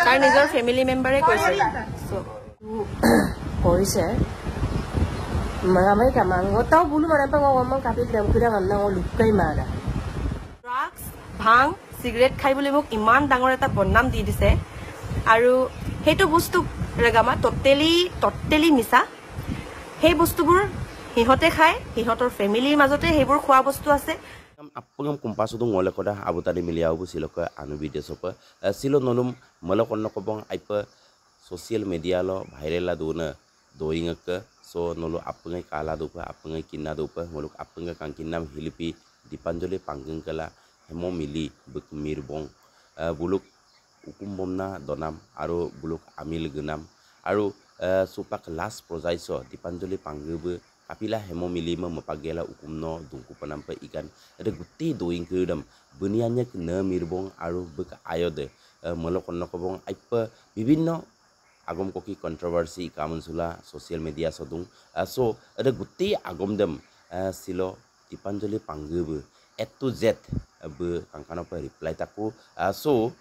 তাৰ নিজৰ ফেমিলি মেম্বাৰে কৈছে কৰিছে maramai kamang ngotau bulu mana pa ngomong kapit dam kuda ngamna ngo lukai mara drugs bhang cigarette khai bole mok iman dangor eta bonnam di dise aru hetu bostu regama totally misa he bostubur hihote khai hihotor family majote hebur khwa bostu ase apungam kumpasu dung ngole koda abutani miliau bu siloka anu video sopa silo nonum malokonna kobong aipa social media lo viral la dona doingaka so nolo apungai kala dupa apungai kinna dupa moluk apunga kangkinnam hilipi dipanjole panggengkala hemo mili buk mirbong buluk ukumbomna donam aro buluk amil genam aro supak last projaiso dipanjole panggebe kapila hemo mili mapagela ukumno dungkupanam pa ikan ada guti doing kedam bunianya kena mirbong aro buk ayode molokonna kobong aipa bibinno agom koki controversy kamunsula social media sodung so ada guti agom dem silo dipanjoli panggebe A to Z be kangkano pa reply taku so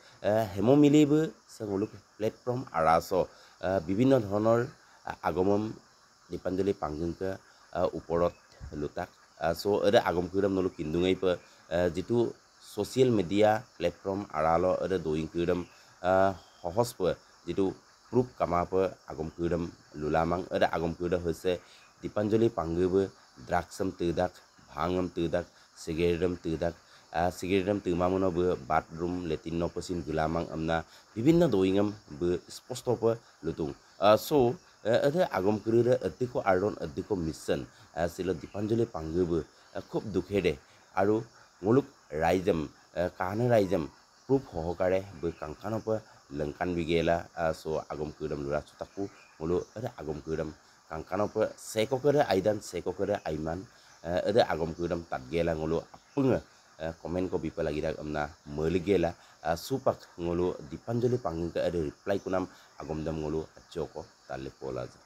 hemo milibe sanguluk platform araso bibinno dhonor agomom dipanjoli panggengka uporot lutak so ada agom kudam nolu kindungai pa jitu social media platform aralo ada doing kudam hohos pa jitu proof kama pa agom kudam lulamang ada agom kuda hoise dipanjoli panggebe dragsam tidak bhangam tidak sigaretam tidak sigaretam timamuno be bathroom letino pasin gulamang amna bibinna doingam be sposto pa lutung so ada agom kuda adiko aron adiko mission silo dipanjoli panggebe khub dukhede aru muluk raijam kana raijam proof hohokare be kangkano pa lengkan bigela so agom kudam lura sutaku mulu ada agom kudam kangkano pa seko kere aidan seko kere aiman ada agom kudam tatgela ngulu apunga komen ko bipa lagi dak amna meligela supak ngulu dipanjoli pangingka ada reply kunam agom dam ngulu achoko talle polaja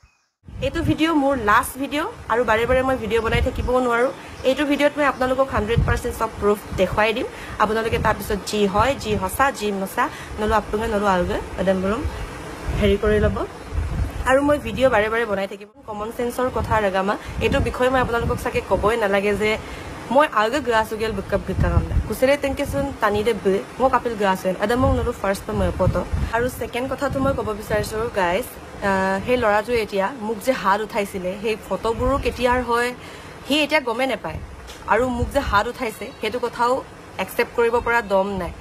এইটো video মোৰ last video আৰু বাৰে বাৰে মই video বনাই থাকিব নোৱাৰো এইটো ভিডিওত মই আপোনালোকক 100% অফ প্ৰুফ দেখাই দিম আপোনালোকে তাৰ পিছত জি হয় জি হসা জি মসা নলো আপোনালোকে নলো আলগে এডম বলম হেৰি কৰি লব আৰু মই ভিডিও বাৰে বাৰে বনাই থাকিম কমন সেন্সৰ কথা ৰগামা এইটো বিষয় মই আপোনালোকক সাকে কবই নালাগে যে মই আলগে গ্ৰাসুগেল বুকআপ গতাম কুসৰে তেনকেছন টানি দে বে মই কাপিল গ্ৰাসেন এডম নলো ফাৰ্স্ট মই ফটো আৰু সেকেন্ড কথাটো মই কব বিচাৰিছো গাইস হে লৰাজু এতিয়া মুখ যে হাত উঠাইছিলে হে ফটোবোৰো কেতিয়াৰ হয় হি এতিয়া গমে নাপায় আৰু মুখ যে হাত উঠাইছে হেতু কথাও একসেপ্ট কৰিব পৰা দম নাই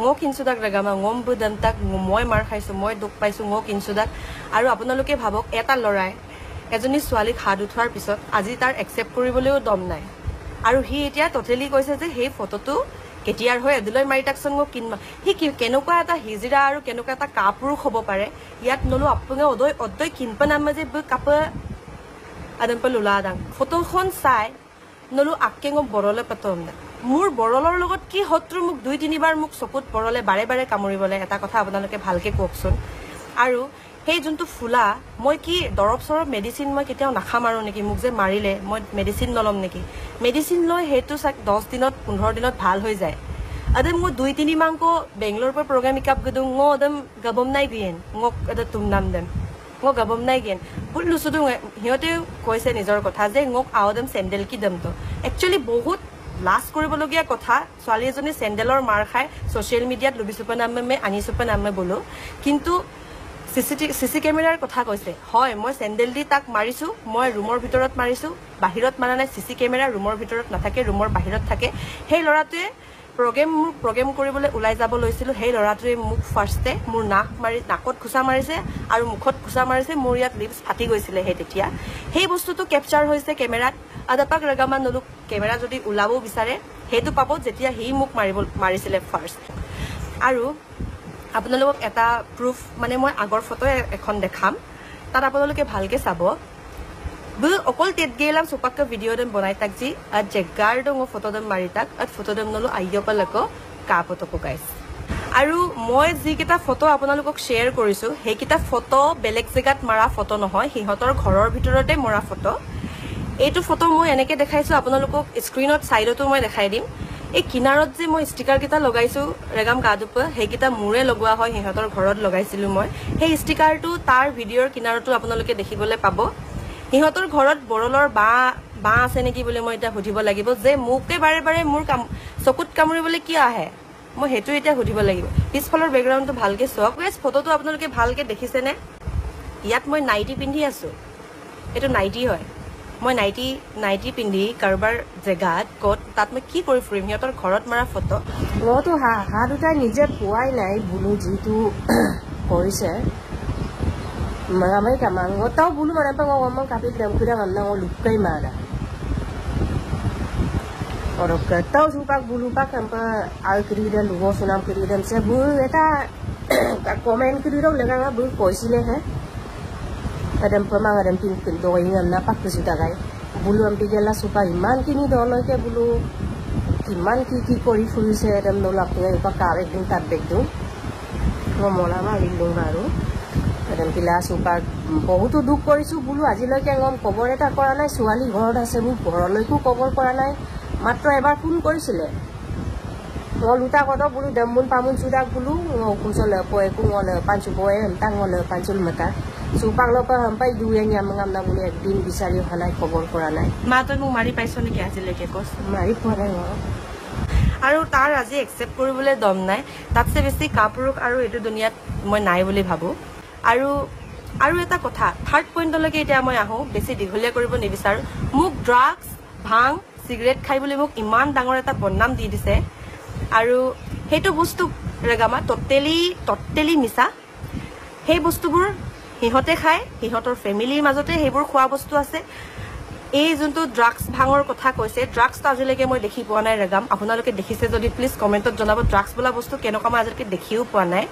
মই কিনছুদাক ৰগামা গম বুদম তাক মই মাৰ খাইছো মই দুখ পাইছো মই কিনছুদাক আৰু আপোনালোকে ভাবক এটা লৰাই এজনী ছোৱালীক হাত উঠোৱাৰ পিছত আজি তাৰ একসেপ্ট কৰিবলৈও দম নাই আৰু হি এতিয়া টোটালি কৈছে যে হে ফটোটো কেতিয়াৰ হয় এদিলৈ মাৰি তাক সঙ্গ কিনমা হি কেনেকুৱা এটা হিজিৰা আৰু কেনেকুৱা এটা কাপুৰ হ'ব পাৰে ইয়াত নলো আপুনি অদৈ কিনপা নামে যে কাপ আদম লুলা দাং ফটোখন চাই নলো আকেঙ বৰলে পাতম মোৰ বৰলৰ লগত কি শত্ৰু মোক দুই তিনিবাৰ মোক চকুত বৰলে বাৰে বাৰে কামুৰিবলে এটা কথা আপোনালোকে ভালকে কওকচোন আৰু সেই যোনটো ফুলা মই কি দৰব সৰব মেডিসিন মই কেতিয়াও নাখাম আৰু নেকি মোক যে মাৰিলে মই মেডিসিন নলম নেকি মেডিসিন লৈ হেতু 10 দিনত 15 দিনত ভাল হৈ যায় আদম মই 2-3 মাংকো বেংগলোৰ পৰা প্ৰগ্ৰাম ইকাপ গদু ngো আদম গবম নাই গিয়েন ngক আদা তুম নাম দেম ngক গবম নাই গিয়েন বুলু সুদু হিয়তে কৈছে নিজৰ কথা যে ngক আওদম স্যান্ডেল কি দম তো একচুয়ালি বহুত লাষ্ট কৰিবলগীয়া কথা ছোৱালী এজনী স্যান্ডেলৰ মাৰ খাই সোশ্যাল মিডিয়াত লবিসুপা নামে আনিসুপা নামে বলো কিন্তু সিসি ক্যামেৰাৰ কথা কৈছে হয় মই স্যান্ডেল দি তাক মাৰিছো মই ৰুমৰ ভিতৰত মাৰিছো বাহিৰত মাৰা নাই সিসি ক্যামেৰা ৰুমৰ ভিতৰত নাথাকে ৰুমৰ বাহিৰত থাকে সেই লৰাটোৱে প্ৰগ্ৰাম কৰিবলৈ উলাই যাব লৈছিল সেই লৰাটোৱে মুখ ফাৰ্ষ্টে মোৰ নাকত খুসা মাৰিছে আৰু মুখত খুসা মাৰিছে মোৰ ইয়াত লিপস ফাটি গৈছিল হে তেতিয়া সেই বস্তুটো ক্যাপচাৰ হৈছে ক্যামেৰাত আদাপাক ৰগামান নলু ক্যামেৰা যদি উলাবও বিচাৰে হেতু পাব যেতিয়া হি মুখ মাৰিছিলে ফাৰ্ষ্ট আৰু আপোনালোকক এটা প্ৰুফ মানে মই আগৰ ফটো এখন দেখাম তাত আপোনালোকে ভালকে চাব বু অকল তেত গেলাম সুপাক্কা ভিডিও দম বনাই তাক জি আ জেগাৰ দম ফটো দম মাৰি তাক আ ফটো দম নলো আইয়কলক কা ফটো গাইস আৰু মই যি কিটা ফটো আপোনালোকক শেয়াৰ কৰিছো হে কিটা ফটো বেলেগ জেগাত মাৰা ফটো নহয় হিহতৰ ঘৰৰ ভিতৰতে মৰা ফটো এইটো ফটো মই এনেকে দেখাইছো আপোনালোকক স্ক্ৰিনত সাইডতো মই দেখাই দিম এই কিনাৰত যে মই ষ্টিকাৰ কেইটা লগাইছো ৰেগাম কাদুপ সেইকেইটা মোৰে লগোৱা হয় সিহঁতৰ ঘৰত লগাইছিলো মই সেই ষ্টিকাৰটো তাৰ ভিডিঅ'ৰ কিনাৰতো আপোনালোকে দেখিবলৈ পাব সিহঁতৰ ঘৰত বৰলৰ বা আছে নেকি বুলি মই এতিয়া সুধিব লাগিব যে মোকে বাৰে বাৰে মোৰ চকুত কামুৰিবলৈ কি আহে মই হেতু এতিয়া সুধিব লাগিব পিছফালৰ বেকগ্ৰাউণ্ডটো ভালকে চাওক গাইস ফটোটো আপোনালোকে ভালকে দেখিছেনে ইয়াত মই নাইটি পিন্ধি আছো এটো নাইটি হয় মই নাইটি পিন্ধি কাৰবাৰ জেগাত কত তাত মই কি কৰি ফুৰিম সিহঁতৰ ঘৰত মাৰা ফটো মইতো হা দুটাই নিজে পোৱাই নাই বুলু যিটো কৰিছে মাৰামাই কামাং তাও বুলু মানে পা ngomong kapit dam kuda ngamna lukai mana orang kata supak bulu pak sampai al kiri dan lugo sunam kiri dan saya bulu eta komen kiri dong lega bulu koisile hai adam pemang adam pin do ingan napak kesudah kai bulu ampi jala supak iman kini dono ke bulu iman ki kori furise adam nolak ngai pak kare ding tabek tu ngomola ma lindung baru adam pila supak বহুতো দুখ কৰিছো বুলু আজিলৈকে ngom খবৰ এটা কৰা নাই ছোৱালী ঘৰত আছে মোৰ ঘৰলৈকো খবৰ কৰা নাই মাত্ৰ এবাৰ ফোন কৰিছিলে লুটা কত বুলু দমুন পামুন সুদাক বুলু কুসলে পয় কুঙলে পাঁচু বয় তাঙলে পাঁচুল মতা সুপাক লপা হাম্পাই দুয়ে নিয়ামঙাম না বুলু একদিন বিচাৰি হলাই খবৰ কৰা নাই মা তই মোক মাৰি পাইছ নেকি আজিলৈকে কস মাৰি পৰে আৰু তাৰ আজি একসেপ্ট কৰিবলৈ দম নাই তাতছে বেছি কাপুৰুক আৰু এটো দুনিয়াত মই নাই বুলি ভাবো আৰু এটা কথা থাৰ্ড পইণ্টলৈকে এতিয়া মই আহো বেছি দীঘলীয়া কৰিব নিবিচাৰো মোক ড্ৰাগছ ভাং সিগাৰেট খাই বুলি মোক ইমান ডাঙৰ এটা বদনাম দি দিছে আৰু হেতু বস্তু ৰেগামা টটেলি মিছা সেই বস্তুবোৰ হিহতে খায় হিহতৰ ফেমিলিৰ মাজতে সেইবোৰ খোৱা বস্তু আছে এই যোনটো ড্ৰাগছ ভাঙৰ কথা কৈছে ড্ৰাগছটো আজিলৈকে মই দেখি পোৱা নাই ৰেগাম আপোনালোকে দেখিছে যদি প্লিজ কমেণ্টত জনাব ড্ৰাগছ বোলা বস্তু কেনেকুৱা মই আজিলৈকে দেখিও পোৱা নাই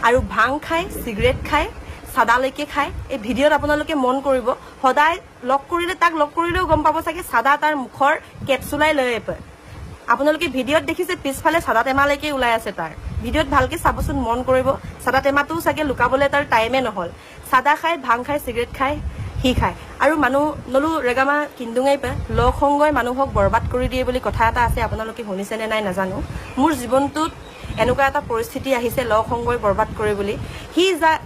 আৰু ভাং খায় সিগাৰেট খায় সাদালৈকে খায় এই ভিডিঅ'ত আপোনালোকে মন কৰিব সদায় লক কৰিলেও গম পাব চাগে সাদা তাৰ মুখৰ কেপচুলাই লৈ আপোনালোকে ভিডিঅ'ত দেখিছে পিছফালে সাদা টেমালৈকে ওলাই আছে তাৰ ভিডিঅ'ত ভালকে চাবচোন মন কৰিব সাদা টেমাটো চাগে লুকাবলৈ তাৰ টাইমে নহল সাদা খায় ভাং খায় সিগাৰেট খায় হি খায় আৰু মানুহ নলু ৰেগামা কিন্দুঙাই পা লক সংগই মানুহক বৰবাদ কৰি দিয়ে বুলি কথা এটা আছে আপোনালোকে শুনিছেনে নাই নাজানো মোৰ জীৱনটোত এনেকুৱা এটা পৰিস্থিতি আহিছে লক সংগই বৰবাদ কৰে বুলি হি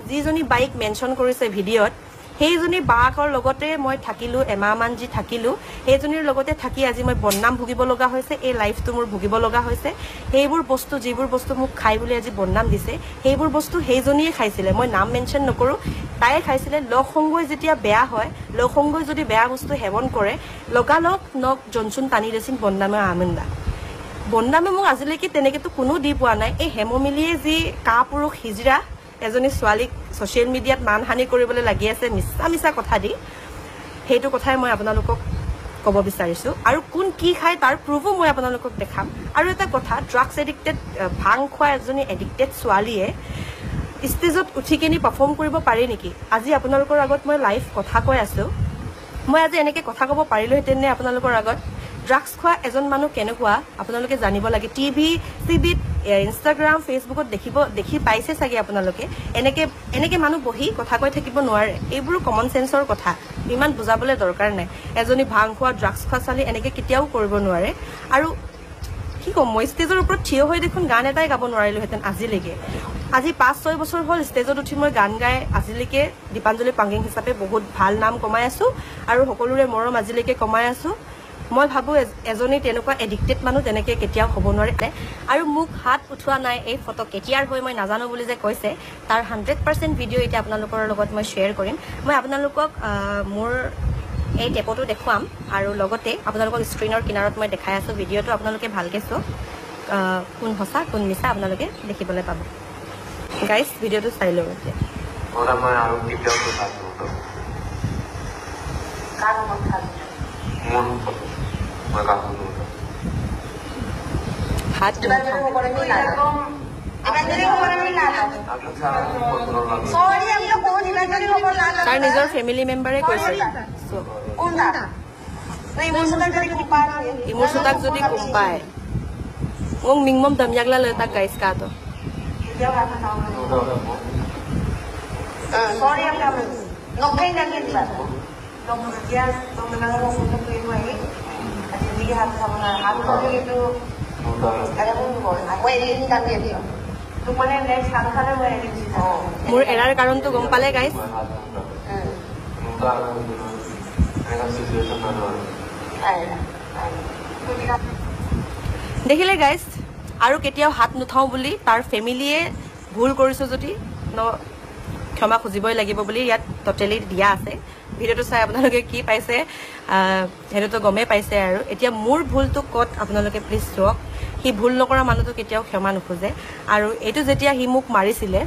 যিজনী বাইক মেনশন কৰিছে ভিডিঅ'ত সেইজনী বাকৰ লগতে মই থাকিলো এমাহমান যি থাকিলো সেইজনীৰ লগতে থাকি আজি মই বদনাম ভুগিব লগা হৈছে এই লাইফটো মোৰ ভুগিব লগা হৈছে সেইবোৰ বস্তু যিবোৰ বস্তু মোক খাই বুলি আজি বদনাম দিছে সেইবোৰ বস্তু সেইজনীয়ে খাইছিলে মই নাম মেনশন নকৰো তাই খাইছিলে লক সংগই যেতিয়া বেয়া হয় লক সংগই যদি বেয়া বস্তু সেৱন কৰে লগালক নক জনচুন টানি দেচিন বদনামে আমন্দা বদনামে মোক আজিলৈকে তেনেকেতো কোনো দি পোৱা নাই এই হেমমিলিয়ে যি কাপুৰুষ হিজৰা এজনী ছোৱালীক সোশ্যাল মিডিয়াত মানহানি কৰিবলৈ লাগি আছে মিছা কথা দি সেইটো কথাই মই আপোনালোকক ক'ব বিচাৰিছো আৰু কোন কি খায় তাৰ প্ৰুফো মই আপোনালোকক দেখাম আৰু এটা কথা ড্ৰাগছ এডিক্টেড ভাং খোৱা এজনী এডিক্টেড ছোৱালীয়ে ষ্টেজত উঠি কিনি পাৰফৰ্ম কৰিব পাৰে নেকি আজি আপোনালোকৰ আগত মই লাইভ কথা কৈ আছো মই আজি এনেকে কথা ক'ব পাৰিলোহেঁতেন নে আপোনালোকৰ আগত ড্ৰাগছ খোৱা এজন মানুহ কেনেকুৱা আপোনালোকে জানিব লাগে টিভি চিবিত ইনষ্টাগ্ৰাম ফেচবুকত দেখি পাইছে চাগে আপোনালোকে এনেকে মানুহ বহি কথা কৈ থাকিব নোৱাৰে এইবোৰ কমন সেন্সৰ কথা ইমান বুজাবলৈ দৰকাৰ নাই এজনী ভাং খোৱা ড্ৰাগছ খোৱা ছোৱালী এনেকে কেতিয়াও কৰিব নোৱাৰে আৰু কি কম মই ষ্টেজৰ ওপৰত থিয় হৈ দেখোন গান এটাই গাব নোৱাৰিলোহেঁতেন আজিলৈকে আজি 5-6 বছৰ হ'ল ষ্টেজত উঠি মই গান গাই আজিলৈকে দীপাঞ্জলি পাংগিং হিচাপে বহুত ভাল নাম কমাই আছো আৰু সকলোৰে মৰম আজিলৈকে কমাই আছো মই ভাবো এজনী তেনেকুৱা এডিক্টেড মানুহ তেনেকে কেতিয়াও হ'ব নোৱাৰে আৰু মোক হাত উঠোৱা নাই এই ফটো কেতিয়াৰ হৈ মই নাজানো বুলি যে কৈছে তাৰ 100% ভিডিঅ' এতিয়া আপোনালোকৰ লগত মই শ্বেয়াৰ কৰিম মই আপোনালোকক মোৰ এই টেপটো দেখুৱাম আৰু লগতে আপোনালোকক স্ক্ৰীনৰ কিনাৰত মই দেখাই আছো ভিডিঅ'টো আপোনালোকে ভালকে চাওক কোন সঁচা কোন মিছা আপোনালোকে দেখিবলৈ পাব গাইস ভিডিঅ'টো চাই লওক এতিয়া ওরা মই আৰু কেতিয়াও থাকো কাৰ মন থাকো মন মই কাকো হাত তাৰ নিজৰ ফেমিলি মেম্বাৰে কৈছে ইমোৰ চোতাক যদি কোম্পায় মোক মিংমম দময়াগলা লৈ তাক গাইছ কাটো sorry ang kami. Okay na yun ba? Nung nangyari, nung nangyari mo sa tuwing mo at hindi hapon sa mga hapon ito, Ada pun boleh. Aku ini tak dia dia. Tu mana next kali kali mau ini sih. মোৰ এৰাৰ কাৰণটো গম পালে guys দেখিলে guys আৰু কেতিয়াও হাত নুঠাওঁ বুলি তাৰ ফেমিলিয়ে ভুল কৰিছো যদি ন ক্ষমা খুজিবই লাগিব বুলি ইয়াত টোটেলি দিয়া আছে ভিডিঅ'টো চাই আপোনালোকে কি পাইছে হেৰুতো গমে পাইছে আৰু এতিয়া মোৰ ভুলটো কত আপোনালোকে প্লিজ চাওক হি ভুল নকৰা মানুহটো কেতিয়াও ক্ষমা নুখুজে আৰু এটো যেতিয়া হি মোক মাৰিছিলে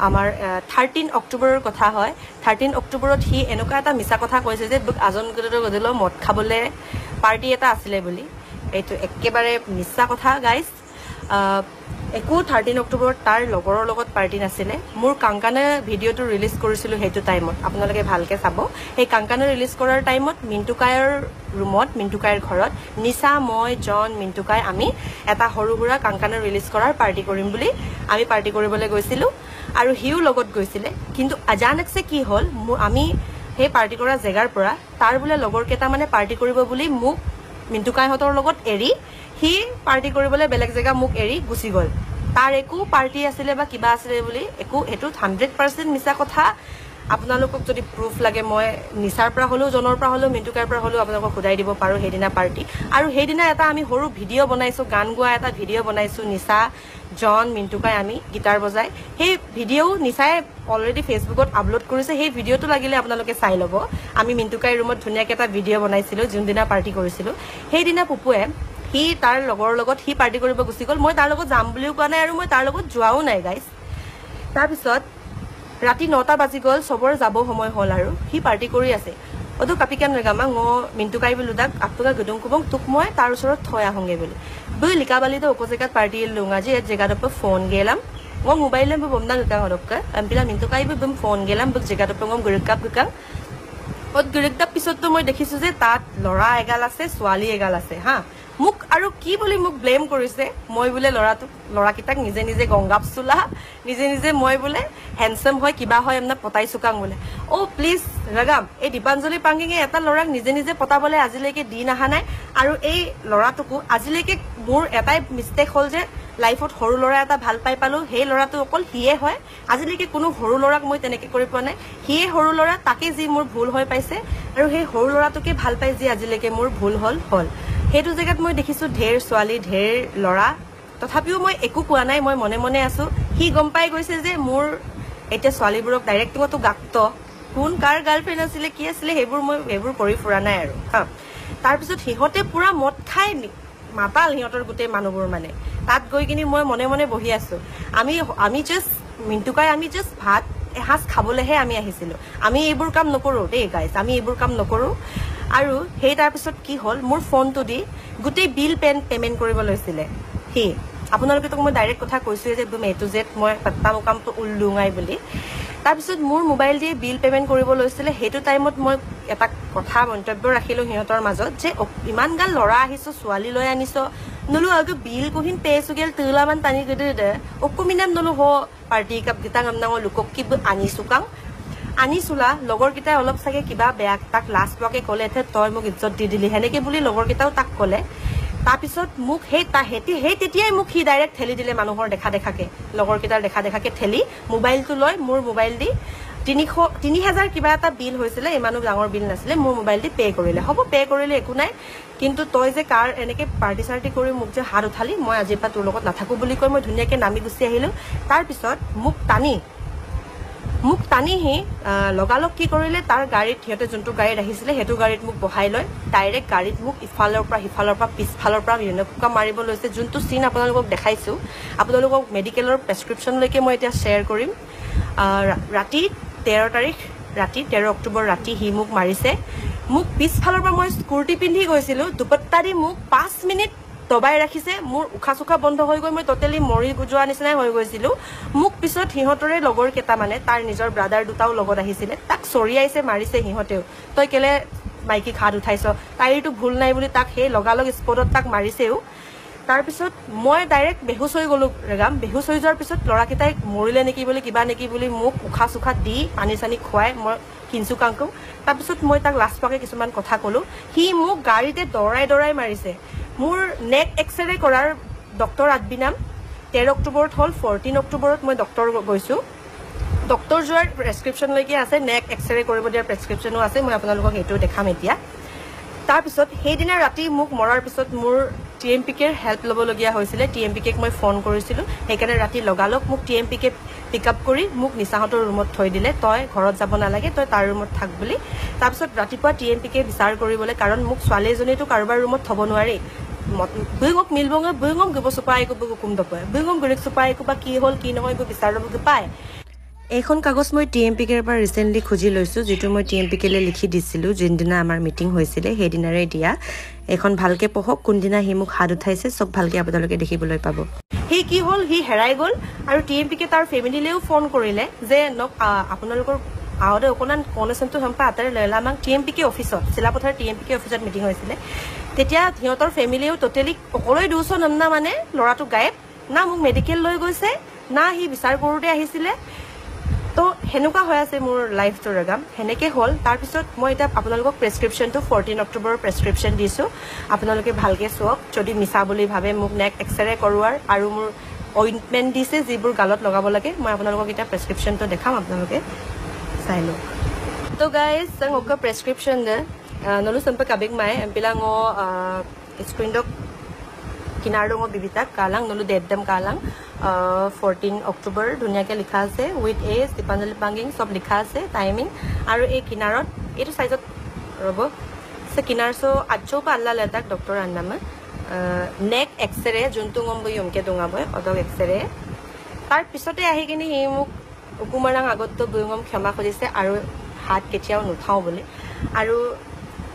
আমাৰ 13 অক্টোবৰৰ কথা হয় 13 অক্টোবৰত হি এনেকুৱা এটা মিছা কথা কৈছে যে আজন গদিলো মদ খাবলে পাৰ্টি এটা আছিলে বুলি এইটো একেবাৰে মিছা কথা গাইজ একো 13 অক্টোবৰত তাৰ লগৰৰ লগত পাৰ্টি নাছিলে মোৰ কাংকানে ভিডিঅ'টো ৰিলিজ কৰিছিল হেতু টাইমত আপোনালোকে ভালকে চাব এই কাংকানে ৰিলিজ কৰাৰ টাইমত মিন্টুকায়ৰ ৰুমত মিন্টুকায়ৰ ঘৰত নিশা মই জন মিন্টুকায় আমি এটা হৰুহুৰা কাংকানে ৰিলিজ কৰাৰ পাৰ্টি কৰিম বুলি আমি পাৰ্টি কৰিবলৈ গৈছিলো আৰু হিউ লগত গৈছিলে কিন্তু আজানকছে কি হল আমি সেই পাৰ্টি কৰা জেগাৰ পৰা তাৰ বুলে লগৰ কেটা মানে পাৰ্টি কৰিব বুলি মোক মিন্টুকায়হঁতৰ লগত এৰি হি পাৰ্টি কৰিবলৈ বেলেগ জেগা মোক এৰি গুচি গল তাৰ একো পাৰ্টি আছিলে বা কিবা আছিলে বুলি একো এটো 100% মিছা কথা আপোনালোকক যদি প্ৰুফ লাগে মই নিচাৰ পৰা হলো জনৰ পৰা হলো মিন্টুকায়ৰ পৰা হলো আপোনালোকক খুদাই দিব পাৰো হেদিনা পাৰ্টি আৰু হেদিনা এটা আমি হৰু ভিডিঅ' বনাইছো গান গোৱা এটা ভিডিঅ' বনাইছো নিচা জন মিন্টুকায় আমি গিটাৰ বজাই সেই ভিডিঅ' নিচাই অলৰেডি ফেসবুকত আপলোড কৰিছে সেই ভিডিঅ'টো লাগিলে আপোনালোকে চাই লব আমি মিন্টুকায়ৰ ৰুমত ধুনিয়াকে এটা ভিডিঅ' বনাইছিলো যোনদিনা পাৰ্টি কৰিছিলো হেদিনা পুপুৱে হি তাৰ লগৰ লগত হি পাৰ্টি কৰিব গুচি গল মই তাৰ লগত যাম বুলিও কোৱা নাই আৰু মই তাৰ লগত যোৱাও নাই গাইস তাৰ পিছত ৰাতি 9টা বাজি গল সবৰ যাব সময় হল আৰু হি পাৰ্টি কৰি আছে অদু কাপিকান ৰগামা ঙ মিন্টুকাই বুলুদাক আপুগা গদুং কুবং তুক মই তাৰ ওচৰত থৈ আহংগে বুলি বৈ লিকাবালিতো অপজেগাত পাৰ্টি লুঙা যে জেগাত ফোন গেলাম ঙ মোবাইলে বমনা গকা হৰক্কা আম্পিলা মিন্টুকাই বম ফোন গেলাম বক জেগাত ঙ গৰকাপ গকা অত গৰকাপ পিছতো মই দেখিছো যে তাত লৰা এগাল আছে ছোৱালী এগাল আছে হা মুক আৰু কি বুলি মুক ব্লেম কৰিছে মই বুলে লৰাকিটাক নিজে নিজে গংগাপ চুলা নিজে নিজে মই বুলে হ্যান্ডসাম হয় কিবা হয় এমনা পতাই চুকাং বুলে ও প্লিজ ৰগাম এই দীপাঞ্জলি পাঙ্গিঙে এটা লৰাক নিজে নিজে পতাবলে আজিলৈকে দিন আহা নাই আৰু এই লৰাটোকো আজিলৈকে মোৰ এটাই মিস্টেক হল যে লাইফত হৰু লৰা এটা ভাল পাই পালো সেই লৰাটো অকল হিয়ে হয় আজিলৈকে কোনো হৰু লৰাক মই তেনেকে কৰি পোৱা নাই হিয়ে হৰু লৰা তাকে যি মোৰ ভুল হৈ পাইছে আৰু সেই হৰু লৰাটোকে ভাল পাই যি আজিলৈকে মোৰ ভুল হল হেতু জেগাত মই দেখিছো ঢেৰ ছোৱালী ঢেৰ লৰা তথাপিও মই একো কোৱা নাই মই মনে মনে আছো হি গম পাই গৈছে যে মোৰ এটা ছোৱালীবোৰক ডাইৰেক্ট মতো গাক্ত কোন কাৰ গাৰ্লফ্ৰেণ্ড আছিলে কি আছিলে হেবোৰ কৰি ফুৰা নাই আৰু তাৰ পিছত হিহতে পুৰা মদ খাই মাতাল হিহতৰ গুটে মানুহবোৰ মানে তাত গৈ কিনি মই মনে মনে বহি আছো আমি জাস্ট মিন্টুকাই আমি জাস্ট ভাত এহাজ খাবলেহে আমি আহিছিলো আমি এইবোৰ কাম নকৰো দেই গাইস আমি এইবোৰ কাম নকৰো আৰু হেই তাৰ পিছত কি হল মোৰ ফোনটো দি গুটে বিল পেমেন্ট কৰিব লৈছিলে হি আপোনালোকে তো মই ডাইৰেক্ট কথা কৈছো যে একদম এ টু জেড মই পত্তা মুকামটো উল্লুঙাই বুলি তাৰ পিছত মোৰ মোবাইল দি বিল পেমেন্ট কৰিব লৈছিলে হেতু টাইমত মই এটা কথা মন্তব্য ৰাখিলো হিহঁতৰ মাজত যে ইমান গাল লৰা আহিছো ছোৱালী লৈ আনিছো নলু আগু বিল কহিন পেসুগেল তুলামান টানি গদে অকুমিনাম নলু হ পাৰ্টি কাপ গিতা গামনা লুকক কি আনিছুকাং আনিছুলা লগৰ কিটা অলপ সাগে কিবা বেয়া তাক লাষ্ট ব্লকে কলে এতে তই মোক ইজ্জত দি দিলি হেনেকে বুলি লগৰ কিটাও তাক কলে তাৰ পিছত মোক হেই তেতিয়াই মোক হি ডাইৰেক্ট ঠেলি দিলে মানুহৰ দেখা দেখাকে লগৰ কিটাৰ দেখা দেখাকে ঠেলি মোবাইলটো লৈ মোৰ মোবাইল দি 3000 কিবা এটা বিল হৈছিল ইমানো ডাঙৰ বিল নাছিলে মোৰ মোবাইল দি পে কৰিলে হ'ব পে কৰিলে একো নাই কিন্তু তই যে কাৰ এনেকে পাৰ্টি সাৰ্টি কৰি মোক যে হাত উঠালি মই আজিপা তোৰ লগত নাথাকো বুলি কৈ মই ধুনিয়াকে নামি গুছি আহিলো তাৰ পিছত মোক টানি হি লগালক কি কৰিলে তাৰ গাড়ীত হিহঁতে যোনটো গাড়ীত আহিছিলে হেতু গাড়ীত মোক বহাই লৈ ডাইৰেক্ট গাড়ীত মোক ইফালৰ পৰা পিছফালৰ পৰা এনেকুৱা মাৰিব লৈছে যোনটো সিন আপোনালোকক দেখাইছো আপোনালোকক মেডিকেলৰ প্ৰেছক্ৰিপচন লৈকে মই এতিয়া শ্বেয়াৰ কৰিম ৰাতি 13 তাৰিখ ৰাতি 13 অক্টোবৰ ৰাতি হি মোক মাৰিছে মোক পিছফালৰ পৰা মই স্কুটি পিন্ধি গৈছিলো দুপত্তা দি মোক 5 মিনিট দবাই ৰাখিছে মোৰ উখা সুখা বন্ধ হৈ গৈ মই টোটেলি মৰি যোৱা নিচিনা হৈ গৈছিলো মোক পিছত হিহঁতৰে লগৰ কেটা মানে তাৰ নিজৰ ব্ৰাদাৰ দুটাও লগত আহিছিলে তাক চৰিয়াইছে মাৰিছে হিহঁতেও তই কেলে মাইকি খাদ উঠাইছ তাইৰটো ভুল নাই বুলি তাক হে লগালগ স্পটত তাক মাৰিছেও তাৰ পিছত মই ডাইৰেক্ট বেহুছ হৈ গলো ৰেগাম বেহুছ হৈ যোৱাৰ পিছত লৰাকিটাই মৰিলে নেকি বুলি কিবা নেকি বুলি মোক উখা সুখা দি পানী চানি খুৱাই মই কিনছু কাংকু তাৰ পিছত মই তাক লাষ্ট পাকে কিছুমান কথা কলো হি মোক গাড়ীতে দৰাই মাৰিছে মোৰ নেক এক্সৰে কৰাৰ ডক্টৰ আদবিনাম 13 অক্টোবৰত হ'ল 14 অক্টোবৰত মই ডক্টৰ গৈছোঁ ডক্টৰ যোৱাৰ প্ৰেছক্ৰিপশ্যনলৈকে আছে নেক এক্সৰে কৰিব দিয়াৰ প্ৰেছক্ৰিপশ্যনো আছে মই আপোনালোকক এইটো দেখাম এতিয়া তাৰপিছত সেইদিনা ৰাতি মোক মৰাৰ পিছত মোৰ TMPKৰ হেল্প ল'বলগীয়া হৈছিলে TMPKক মই ফোন কৰিছিলোঁ সেইকাৰণে ৰাতি লগালগ মোক TMPK পিক আপ কৰি মোক নিচাহঁতৰ ৰুমত থৈ দিলে তই ঘৰত যাব নালাগে তই তাৰ ৰুমত থাক বুলি তাৰপিছত ৰাতিপুৱা TMPK বিচাৰ কৰিবলৈ কাৰণ মোক ছোৱালী এজনীতো কাৰোবাৰ ৰুমত থ'ব নোৱাৰি বুইঙক মিলবঙে বুইঙক গব চুপাই গব হুকুম দপয় বুইঙক গৰিক চুপাই গবা কি হ'ল কি নহয় গো বিচাৰ ল'বগে পায় এইখন কাগজ মই TMPKৰ পৰা ৰিসেন্টলি খুজি লৈছোঁ যেটো মই TMPKলৈ লিখি দিছিলোঁ যোনদিনা আমাৰ মিটিং হৈছিলে সেইদিনাৰে দিয়া এখন ভালকে পঢ়ক কোনদিনা হি মোক হাত উঠাইছে সব ভালকে আপোনালোকে দেখিবলৈ পাব হি কি হ'ল হি হেৰাই গ'ল আৰু TMPK তাৰ ফেমিলিলেও ফোন কৰিলে যে আপোনালোকৰ আহতে অকণমান কনেশ্যনটো সম্পা আতাৰে লৈলা আমাক TMPK অফিচত চিলাপথাৰ TMPK অফিচত মিটিং হৈছিলে তেতিয়া সিহঁতৰ ফেমিলিও টোটেলি অকলৈ 200 নন্না মানে ল'ৰাটো গায়ব না মোক মেডিকেল লৈ গৈছে না হি বিচাৰ কৰোঁতে আহিছিলে তো হেনেকুৱা হৈ আছে মোৰ লাইফ ষ্টৰীগাম হেনেকে হ'ল তাৰপিছত মই এটা আপোনালোকক প্ৰেছক্ৰিপশ্যনটো 14 অক্টোবৰৰ প্ৰেছক্ৰিপশ্যন দিছোঁ আপোনালোকে ভালকে চাওক যদি মিছা বুলি ভাবে মোক নেক এক্সৰে কৰোৱাৰ আৰু মোৰ অইণ্টমেণ্ট দিছে যিবোৰ গালত লগাব লাগে মই আপোনালোকক এটা প্ৰেছক্ৰিপশ্যনটো দেখাম আপোনালোকে চাই লওক তো guys ang oka prescription de nolu sampai kabing mai bilang ngo screen dok kinardo ngo bibita kalang nolu deddam kalang 14 October ধুনিয়াকে লিখা আছে উইথ এজ দীপাঞ্জলি পাঙ্গিং সব লিখা আছে টাইমিং আৰু এই কিনাৰত এইটো সাইজত ৰব সে কিনাৰ সো আচ্চো পাল্লা লেতাক ডক্টৰ আন্নাম নেক এক্সৰে যোনটো গম বয়মকে দঙাবয় অদক এক্সৰে তাৰ পিছতে আহি কিনি হি মোক উকুমাৰাং আগত বুইঙম ক্ষমা কৰিছে আৰু হাত কেতিয়াও নুঠাও বুলি আৰু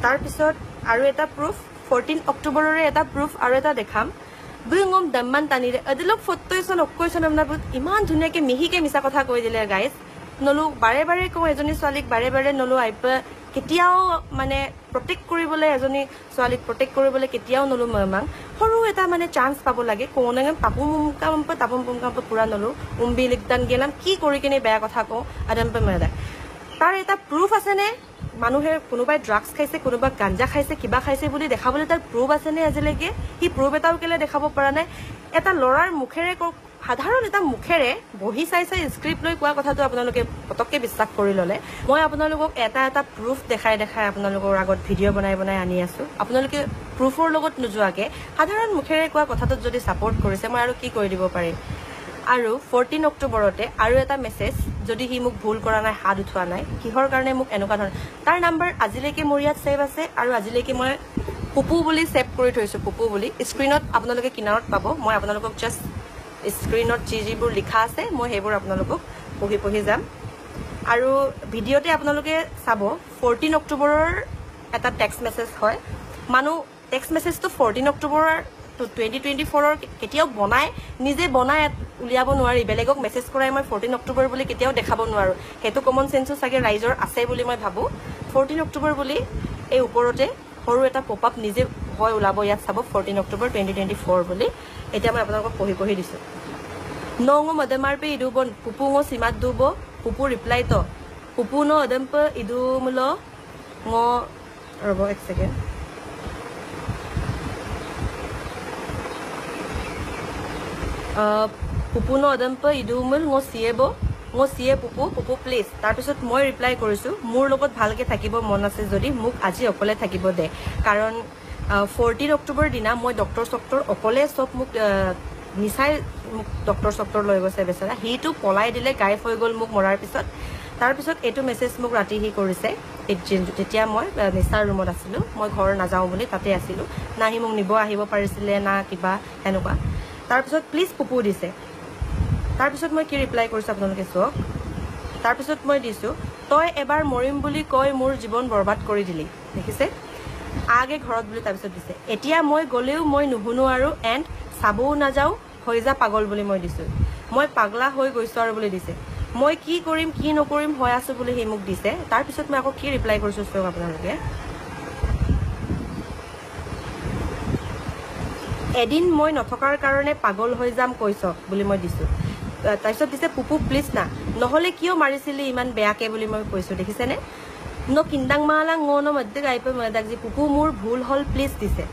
তাৰ পিছত আৰু এটা প্ৰুফ 14 অক্টোবৰৰে এটা প্ৰুফ আৰু এটা দেখাম বুইঙম দম্মান টানিৰে আদিলক ফটোইছন অকৈছন আমনা ইমান ধুনিয়াকে মিহিকে মিছা কথা কৈ দিলে গাইজ নলু বাৰে বাৰে কও এজনী ছোৱালীক বাৰে বাৰে নলু আইপ কেতিয়াও মানে প্ৰটেক্ট কৰিবলৈ এজনী ছোৱালীক প্ৰটেক্ট কৰিবলৈ কেতিয়াও নলু মাং সৰু এটা মানে চান্স পাব লাগে কোনে পাপু মুমকাম তাপম মুমকাম পুৰা নলু উম্বি লিকদান গেলাম কি কৰি কিনে বেয়া কথা কও আদম পে মাদা তাৰ এটা প্ৰুফ আছে নে মানুহে কোনোবাই ড্ৰাগছ খাইছে কোনোবা গাঞ্জা খাইছে কিবা খাইছে বুলি দেখাবলৈ তাৰ প্ৰুফ আছে নে আজিলৈকে হি প্ৰুফ এটাও কেলে দেখাব পৰা নাই এটা লৰাৰ মুখেৰে সাধাৰণ এটা মুখেৰে বহি চাই স্ক্ৰিপ্ট লৈ কোৱা কথাটো আপোনালোকে পতককে বিশ্বাস কৰি ললে মই আপোনালোকক এটা প্ৰুফ দেখাই আপোনালোকৰ আগত ভিডিঅ' বনাই আনি আছো আপোনালোকে প্ৰুফৰ লগত নোযোৱাকে সাধাৰণ মুখেৰে কোৱা কথাটোত যদি সাপোৰ্ট কৰিছে মই আৰু কি কৰি দিব পাৰিম আৰু 14 অক্টোবৰতে আৰু এটা মেছেজ যদি হি মোক ভুল কৰা নাই হাত উঠোৱা নাই কিহৰ কাৰণে মোক এনেকুৱা ধৰণৰ তাৰ নাম্বাৰ আজিলৈকে মোৰ ইয়াত সেভ আছে আৰু আজিলৈকে মই পুপু বুলি সেভ কৰি থৈছো পুপু বুলি স্ক্ৰিনত আপোনালোকে কিনাৰত পাব মই আপোনালোকক জাস্ট স্ক্ৰিনত যিবোৰ লিখা আছে মই হেবোৰ আপোনালোকক পঢ়ি যাম আৰু ভিডিঅ'তে আপোনালোকে চাব 14 অক্টোবৰৰ এটা টেক্সট মেছেজ হয় মানুহ টেক্সট মেছেজটো 14 অক্টোবৰৰ 2024 কেতিয়াও বনাই নিজে বনাই উলিয়াব নোৱাৰি বেলেগক মেছেজ কৰাই মই 14 অক্টোবৰ বুলি কেতিয়াও দেখাব নোৱাৰো হেতু কমন সেন্সো সাগে ৰাইজৰ আছে বুলি মই ভাবো 14 অক্টোবৰ বুলি এই ওপৰতে সৰু এটা পপ আপ নিজে হয় উলাব ইয়াত চাব 14 অক্টোবৰ 2024 বুলি এটা মই আপোনালোকক পঢ়ি দিছো নংগো মদমাৰপে ইদুবন পুপুঙো সিমাত দুব পুপু ৰিপ্লাই তো পুপু ন অদম্প ইদু মুল ঙ ৰব এক সেকেন্ড পুপু ন অদম্প ইদু মুল ঙ সিয়ে পুপু প্লিজ তাৰ পিছত মই ৰিপ্লাই কৰিছো মোৰ লগত ভালকে থাকিব মন আছে যদি মোক আজি অকলে থাকিব দে কাৰণ 14 অক্টোবৰ দিনা মই ডক্টৰ অকলে সব মোক নিচাই ডক্টৰ লৈ গৈছে বেচাৰা হিটো পলাই দিলে গায়ব হৈ গ'ল মোক মৰাৰ পিছত তাৰ পিছত এটো মেছেজ মোক ৰাতি হি কৰিছে তেতিয়া মই নিচাৰ ৰুমত আছিলো মই ঘৰ নাযাও বুলি তাতে আছিলো না হি মোক নিব আহিব পাৰিছিলে না কিবা হেনেকুৱা তাৰ পিছত প্লিজ পুপু দিছে তাৰ পিছত মই কি ৰিপ্লাই কৰিছো আপোনালোকে চাওক তাৰ পিছত মই দিছো তই এবাৰ মৰিম বুলি কৈ মোৰ জীৱন বৰবাদ কৰি দিলি দেখিছে আগে ঘৰত বুলি তাৰ পিছত দিছে এতিয়া মই গলেও মই নুহুনো আৰু এণ্ড চাবও নাযাও হৈ যা পাগল বুলি মই দিছো মই পাগলা হৈ গৈছো আৰু বুলি দিছে মই কি কৰিম কি নকৰিম হৈ আছো বুলি হি মোক দিছে তাৰ পিছত মই আকৌ কি ৰিপ্লাই কৰিছো চাওক আপোনালোকে এদিন মই নথকাৰ কাৰণে পাগল হৈ যাম কৈছ বুলি মই দিছো তাৰপিছত দিছে পুপু প্লিজ না নহলে কিয় মাৰিছিলি ইমান বেয়াকে বুলি মই কৈছো দেখিছে নে ন কিন্দাং মালা ঙ ন মধ্যে গাইপে মদাক জি পুপু মোৰ ভুল হল প্লিজ দিছে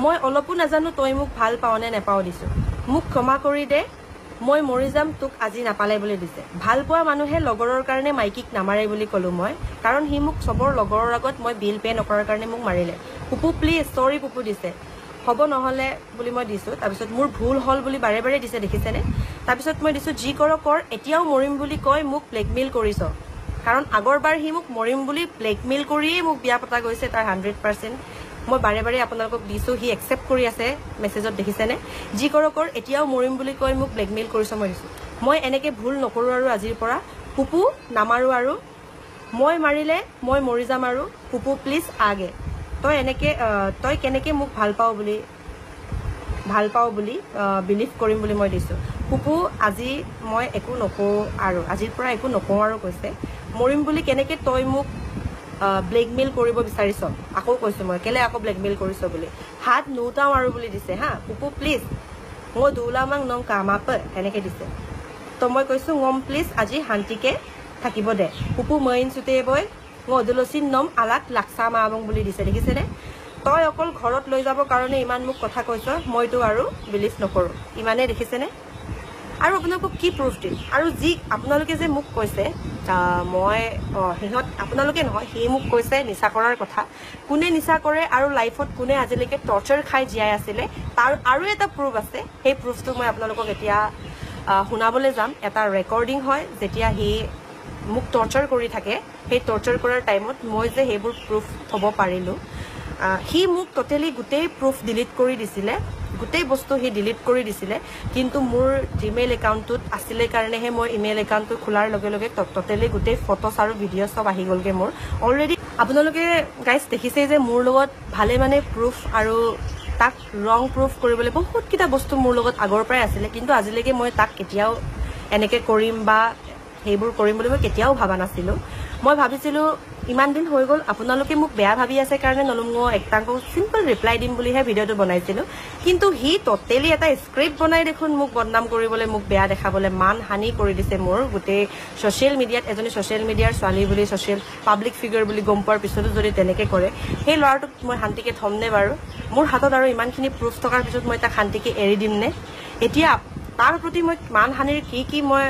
মই অলপো নাজানো তই মোক ভাল পাও নে নেপাও দিছো মোক ক্ষমা কৰি দে মই মৰি যাম তোক আজি নাপালে বুলি দিছে ভাল পোৱা মানুহে লগৰৰ কাৰণে মাইকিক নামাৰে বুলি কলো মই কাৰণ হি মোক সবৰ লগৰৰ আগত মই বিল পে নকৰাৰ কাৰণে মোক মাৰিলে পুপু প্লিজ সৰি পুপু দিছে হ'ব নহলে বুলি মই দিছো তাৰপিছত মোৰ ভুল হল বুলি বাৰে বাৰে দিছে দেখিছেনে তাৰপিছত মই দিছো জি কৰ কৰ এতিয়াও মৰিম বুলি কয় মোক ব্লেকমেইল কৰিছ কাৰণ আগৰবাৰ হি মোক মৰিম বুলি ব্লেকমেইল কৰিয়ে মোক বিয়া পতা গৈছে তাৰ 100% মই বাৰে বাৰে আপোনালোকক দিছো হি একচেপ্ট কৰি আছে মেছেজত দেখিছেনে জি কৰ কৰ এতিয়াও মৰিম বুলি কয় মোক ব্লেকমেইল কৰিছ মই দিছো মই এনেকে ভুল নকৰো আৰু আজিৰ পৰা পুপু নামাৰো আৰু মই মাৰিলে মই মৰি যাম আৰু পুপু প্লিজ আগে তই কেনেকে মোক ভাল পাও বুলি বিলিভ কৰিম বুলি মই দিছো পুপু আজি মই একো নকওঁ আৰু আজিৰ পৰা একো নকওঁ আৰু কৈছে মৰিম বুলি কেনেকে তই মোক ব্লেকমেইল কৰিব বিচাৰিছ আকৌ কৈছো মই কেলে আকৌ ব্লেকমেইল কৰিছ বুলি হাত নুটাও আৰু বুলি দিছে হা পুপু প্লিজ মই দুলামাং নং কামাপ এনেকে দিছে তো মই কৈছো ngom প্লিজ আজি শান্তিকে থাকিব দে পুপু মইন সুতে বয় অদুলসিন নম আলাক লাক্সা মাবং বুলি দিছে দেখিছেনে তই অকল ঘৰত লৈ যাব কাৰণে ইমান মোক কথা কৈছ মইতো আৰু বিলিভ নকৰো ইমানে দেখিছেনে আৰু আপোনালোকক কি প্ৰুফ দিম আৰু যি আপোনালোকে যে মোক কৈছে মই হিহত আপোনালোকে নহয় হি মোক কৈছে নিচা কৰাৰ কথা কোনে নিচা কৰে আৰু লাইফত কোনে আজিলৈকে টৰ্চাৰ খাই জীয়াই আছিলে তাৰ আৰু এটা প্ৰুফ আছে সেই প্ৰুফটো মই আপোনালোকক এতিয়া শুনাবলৈ যাম এটা ৰেকৰ্ডিং হয় যেতিয়া হি মোক টৰ্চাৰ কৰি থাকে সেই টৰ্চাৰ কৰাৰ টাইমত মই যে সেইবোৰ প্ৰুফ থব পাৰিলো হি মোক টোটেলি গোটেই প্ৰুফ ডিলিট কৰি দিছিলে গোটেই বস্তু হি ডিলিট কৰি দিছিলে কিন্তু মোৰ জিমেইল একাউণ্টত আছিলে কাৰণেহে মই ইমেইল একাউণ্টটো খোলাৰ লগে লগে টোটেলি গোটেই ফটোছ আৰু ভিডিঅ' সব আহি গ'লগে মোৰ অলৰেডি আপোনালোকে গাইজ দেখিছে যে মোৰ লগত ভালে মানে প্ৰুফ আৰু তাক ৰং প্ৰুফ কৰিবলৈ বহুত কিটা বস্তু মোৰ লগত আগৰ পৰাই আছিলে কিন্তু আজিলৈকে মই তাক কেতিয়াও এনেকে কৰিম বা সেইবোৰ কৰিম বুলি মই কেতিয়াও ভাবা নাছিলো মই ভাবিছিলো ইমান দিন হৈ গ'ল আপোনালোকে মোক বেয়া ভাবি আছে কাৰণে নলুংগ একটাংক সিম্পল ৰিপ্লাই দিম বুলিহে ভিডিঅ'টো বনাইছিলো কিন্তু হি টোটেলি এটা স্ক্ৰিপ্ট বনাই দেখোন মোক বদনাম কৰিবলৈ মোক বেয়া দেখাবলৈ মান হানি কৰি দিছে মোৰ গোটেই সোশ্যাল মিডিয়াত এজনী সোশ্যাল মিডিয়াৰ ছোৱালী বুলি সোশ্যাল পাব্লিক ফিগাৰ বুলি গম পোৱাৰ পিছতো যদি তেনেকে কৰে সেই ল'ৰাটোক মই শান্তিকে থমনে বাৰু মোৰ হাতত আৰু ইমানখিনি প্ৰুফ থকাৰ পিছত মই তাক শান্তিকে এৰি দিম নে এতিয়া তাৰ প্ৰতি মই মান হানিৰ কি মই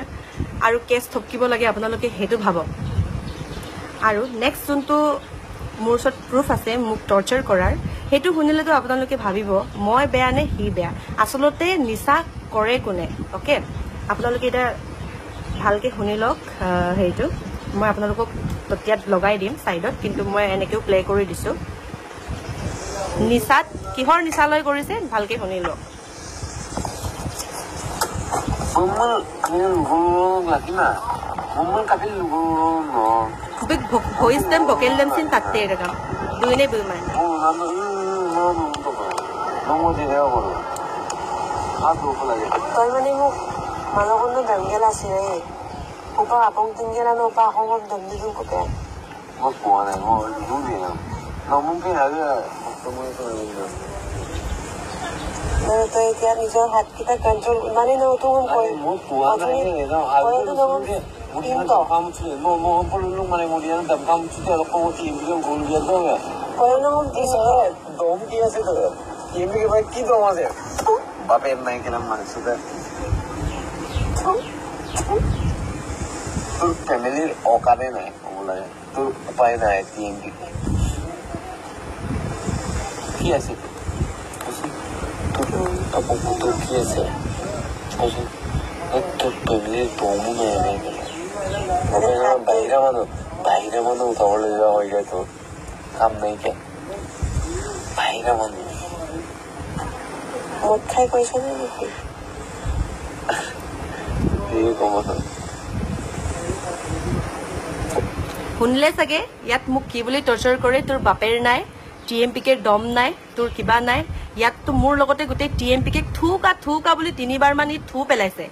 আৰু কেছ থকিব লাগে আপোনালোকে হেতু ভাবক আৰু নেক্সট যোনটো মোৰ ওচৰত প্ৰুফ আছে মোক টৰ্চাৰ কৰাৰ হেতু শুনিলেতো আপোনালোকে ভাবিব মই বেয়া নে হি বেয়া আসলতে নিচা কৰে কোনে ওকে আপোনালোকে এটা ভালকে শুনি লওক হেতু মই আপোনালোকক ততিয়াত লগাই দিম সাইডত কিন্তু মই এনেকেও প্লে কৰি দিছো নিচাত কিহৰ নিচা লৈ কৰিছে ভালকে শুনি লওক Big voice them vocal them sin tatte daga duine buman toy mane mo malogon no dangela sire opa apong tingela no pa hongom dandi dun ko pe mo puane mo duni no mungkin ada ketemu itu तो क्या निजर हाथ kita control माने no तो हम कोई mo puane ini no ada Mungkin kamu sih, mau perlu mana kemudian dan kamu sudah lakukan tim yang kemudian tu ya. Kalau nama bisa dom dia sih tu, tim yang baik kita masih. Bapa yang naik nama mana sudah. Tu family okade naik, mulai. Tu apa yang naik tim kita. Kia sih. Tu apa tu kia sih. Tu family domu naik. बाहिर मानु उठाउले जाओ तो काम नहीं के बाहिर मानु मत खाई पैसा नहीं ये कौन শুনলে চাগে ইয়াত মোক কি বুলি টৰ্চাৰ কৰে তোৰ বাপেৰ নাই টিএমপিকে দম নাই তোৰ কিবা নাই ইয়াত তো মোৰ লগতে গোটেই টিএমপিকে থুকা বুলি 3 বাৰ মান থু পেলাইছে